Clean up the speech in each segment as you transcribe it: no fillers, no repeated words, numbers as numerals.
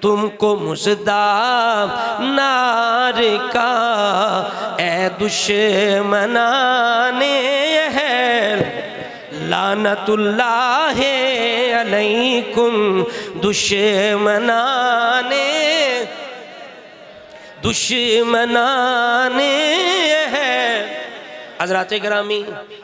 तुमको मुजदा नार का ए दुश्मनाने अहल लानतुल्लाह अलैकुम दुश्मनाने है। हज़रात गिरामी,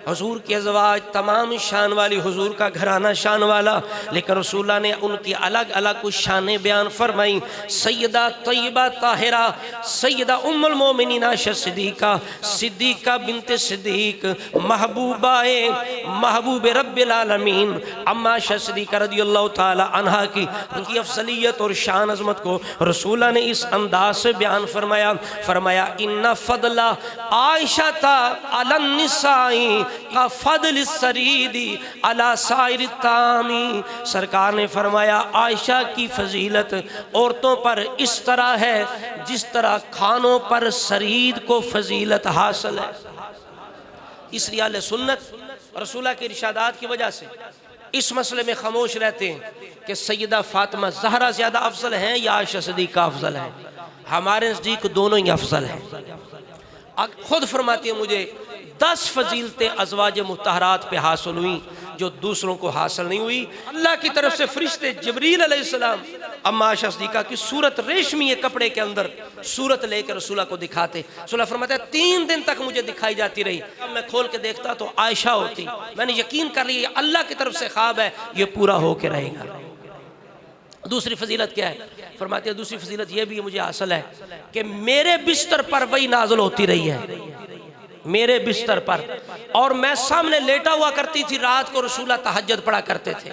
हुजूर के अज़वाज तमाम शान वाली, हुजूर का घराना शान वाला, लेकिन रसूलुल्लाह ने उनकी अलग अलग कुछ शानें बयान फरमाई। सैयदा तय्यबा ताहिरा, सैयदा उम्मुल मोमिनीन आयशा सिद्दीक़ा, सिद्दीक़ा बिनते सिद्दीक़, महबूबाए महबूब रब्बिल आलमीन अम्मा आयशा सिद्दीक़ा रज़ियल्लाहु ताला अन्हा की उनकी अफजलियत और शान अज़मत को रसूलुल्लाह ने इस अंदाज से बयान फरमाया। फरमाया इन्ना फ़दला आयशा ता अलन निसाई का फदल सरीदी अला साइर तामी। सरकार ने फरमाया आयशा की फजीलत औरतों पर इस तरह है जिस तरह खानों पर सरीद को फजीलत हासिल है। इसलिए अहले सुन्नत रसूलुल्लाह के इरशादात की वजह से इस मसले में खामोश रहते हैं कि सैयदा फातिमा ज़हरा ज़्यादा अफजल हैं या आयशा सिद्दीक़ा अफजल हैं। हमारे नज़दीक दोनों ही अफजल हैं। खुद फरमाती है मुझे 10 फजीलतें अज़वाज मुतहरात पे हासिल हुई जो दूसरों को हासिल नहीं हुई। अल्लाह की तरफ से फरिश्ते जिब्रील अलैहिस्सलाम अम्मा आयशा सिद्दीक़ा की सूरत रेशमी कपड़े के अंदर सूरत लेकर रसूला को दिखाते। रसूला फरमाते 3 दिन तक मुझे दिखाई जाती रही। अब मैं खोल के देखता तो आयशा होती। मैंने यकीन कर लिया अल्लाह की तरफ से ख्वाब है, ये पूरा होकर रहेगा। दूसरी फजीलत क्या है? फरमाते हैं दूसरी फजीलत यह भी मुझे हासिल है कि मेरे बिस्तर पर वही नाज़िल होती रही है, मेरे बिस्तर पर, और मैं सामने लेटा हुआ करती थी। रात को रसूला तहज्जुद पढ़ा करते थे।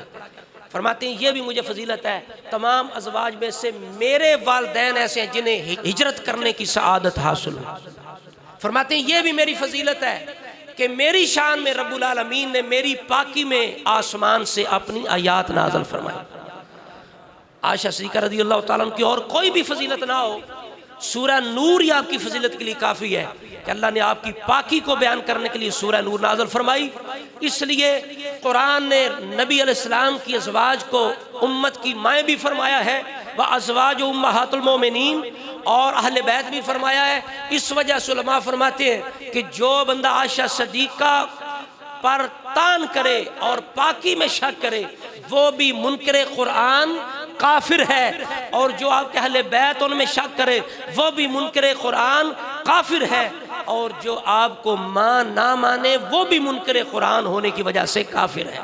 फरमाते हैं ये भी मुझे फजीलत है। तमाम अज़वाज में से मेरे वालिदैन ऐसे हैं जिन्हें हिजरत करने की सआदत हासिल हुई। फरमाते हैं ये भी मेरी फजीलत है कि मेरी शान में रब्बुल आलमीन ने मेरी पाकी में आसमान से अपनी आयात नाज़िल फरमाई। आयशा सिद्दीक़ा रज़ियल्लाहु ताला अन्हा की और कोई भी फजीलत ना हो, सूरह नूर ही आपकी फजीलत के लिए काफ़ी है कि अल्लाह ने आपकी पाकी को बयान करने के लिए सूरह नूर नाज़िल फरमाई। इसलिए कुरान ने नबी अलैहिस्सलाम की अज़वाज को उम्मत की माएँ भी फरमाया है, व अज़वाज उम्महातुल मोमिनीन, और अहले बैत भी फरमाया है। इस वजह से उलमा फरमाते हैं कि जो बंदा आयशा सिद्दीक़ा पर तान करे और पाकी में शक करे वो भी मुनकिर कुरान काफिर है, और जो आपके अहले बैत उनमें शक करे वो भी मुनकिर कुरान काफिर है, और जो आपको मां ना माने वो भी मुनकिर कुरान होने की वजह से काफिर है।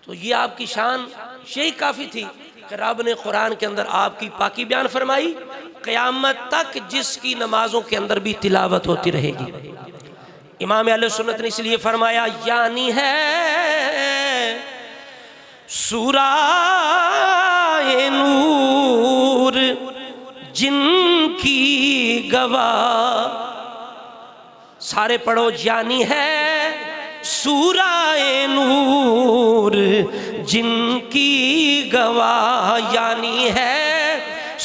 तो ये आपकी शान यही काफी थी कि रब ने कुरान के अंदर आपकी पाकी बयान फरमाई। क़यामत तक जिसकी नमाजों के अंदर भी तिलावत होती रहेगी। इमाम अहले सुन्नत ने इसलिए फरमाया यानी है सूराए नूर जिनकी गवाह, सारे पढ़ो, यानी है सूराए नूर जिनकी गवाह, यानी है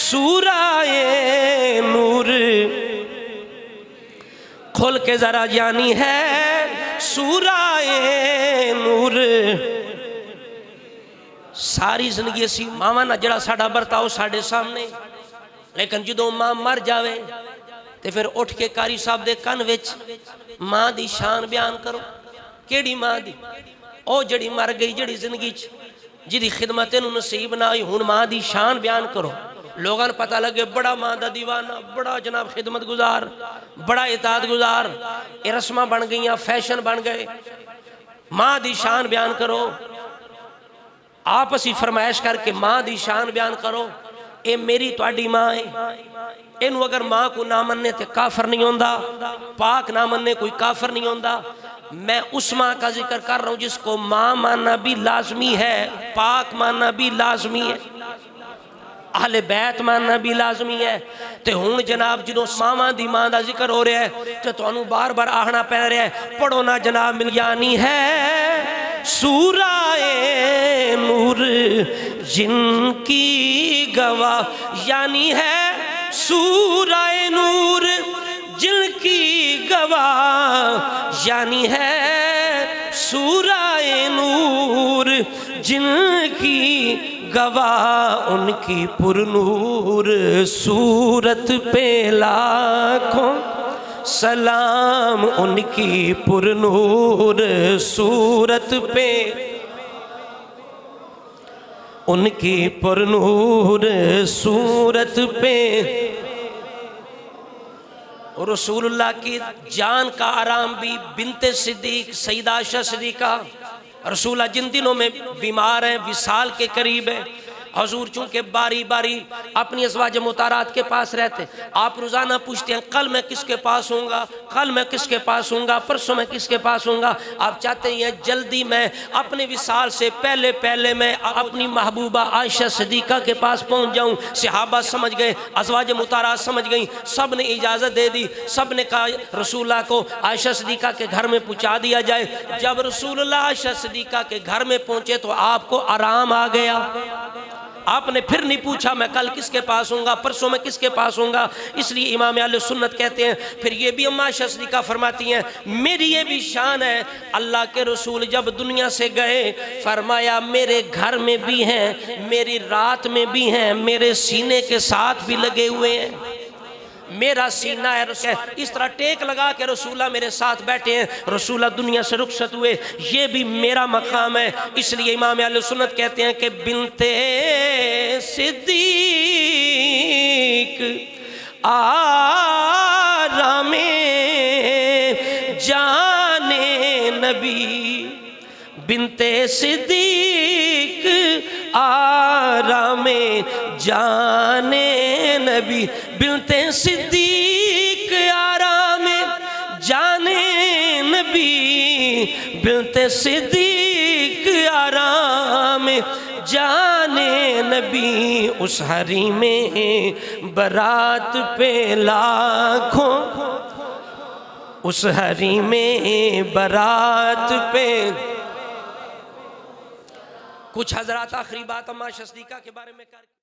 सूराए नूर, खोल के जरा, यानी है सूराए नूर। सारी जिंदगी असी मावा ना जड़ा साडा बरताओ साडे सामने, लेकिन जो मां मर जावे तो फिर उठ के कारी साहब दे कन विच मां दी शान बयान करो। केड़ी मां दी? ओ जड़ी मर गई, जड़ी जिंदगी च जिदी खिदमत नूं नसीब ना हुई, हुण मां दी शान बयान करो। लोगों को पता लगे बड़ा मां दा दीवाना, बड़ा जनाब खिदमत गुजार, बड़ा इताअत गुजार। ये रस्मां बन गई, फैशन बन गए। मां दी शान बयान करो, आपस ही फरमाइश करके मां दी शान बयान करो। ये मेरी तुहाडी मां है, इनू अगर मां को ना मनने तो काफर नहीं होंदा, पाक ना मनने कोई काफर नहीं होंदा। मैं उस मां का जिक्र कर रहा हूं जिसको मां मानना भी लाजमी है, पाक मानना भी लाजमी है, अहले बैत मानना भी लाजमी है। तो हुण जनाब जो मावां दी मां का जिक्र हो रहा है तो तुहानू बार बार आखना पै रहा है, पढ़ो ना जनाब, मिल यानी है सूराए नूर जिनकी गवाह, यानी है सूराए नूर जिनकी गवाह, यानी है सूराए नूर जिनकी गवाह उनकी पुरनूर सूरत पे लाखों सलाम, उनकी पुरनूर सूरत पे, उनकी पुरनूर सूरत पे। और रसूलुल्लाह की जान का आराम भी बिनते सिद्दीक सईदा आयशा सिद्दीका, रसूलुल्लाह जिन दिनों में बीमार हैं, विसाल के करीब है, हजूर चूँकि बारी बारी अपनी अज़वाज मुतारात के पास रहते, आप रोज़ाना पूछते हैं कल मैं किसके पास हूँगा, कल मैं किसके पास हूँगा, परसों मैं किसके पास हूँगा। आप चाहते हैं जल्दी मैं अपने विसाल से पहले पहले मैं अपनी महबूबा आयशा सिद्दीका के पास पहुँच जाऊँ। सहाबा समझ गए, अज़वाज मुतारात समझ गई, सब ने इजाज़त दे दी, सब ने कहा रसूलुल्लाह को आयशा सिद्दीका के घर में पहुँचा दिया जाए। जब रसूलुल्लाह आयशा सिद्दीका के घर में पहुँचे तो आपको आराम आ गया। आपने फिर नहीं पूछा मैं कल किसके पास हूँगा, परसों में किसके पास हूँगा। इसलिए इमाम अहले सुन्नत कहते हैं, फिर ये भी अम्मा आयशा सिद्दीका फरमाती हैं, मेरी ये भी शान है, अल्लाह के रसूल जब दुनिया से गए फरमाया मेरे घर में भी हैं, मेरी रात में भी हैं, मेरे सीने के साथ भी लगे हुए हैं। मेरा सीना है, इस तरह टेक लगा के रसूला मेरे साथ बैठे हैं, रसूला दुनिया से रुखसत हुए, ये भी मेरा मकाम है। इसलिए इमाम अहले सुन्नत कहते हैं कि बिनते सिद्दीक आरामे जाने नबी, बिनते सिद्दीक आरामे जाने नबी, बिनते सिद्दीक आरामे जाने नबी, बिनते सिद्दीक आरामे जाने नबी। उस हरी में बारात पे लाखों, उस हरी में बारात पे। कुछ हजरात आखिरी बात अम्मा आयशा सिद्दीका के बारे में कर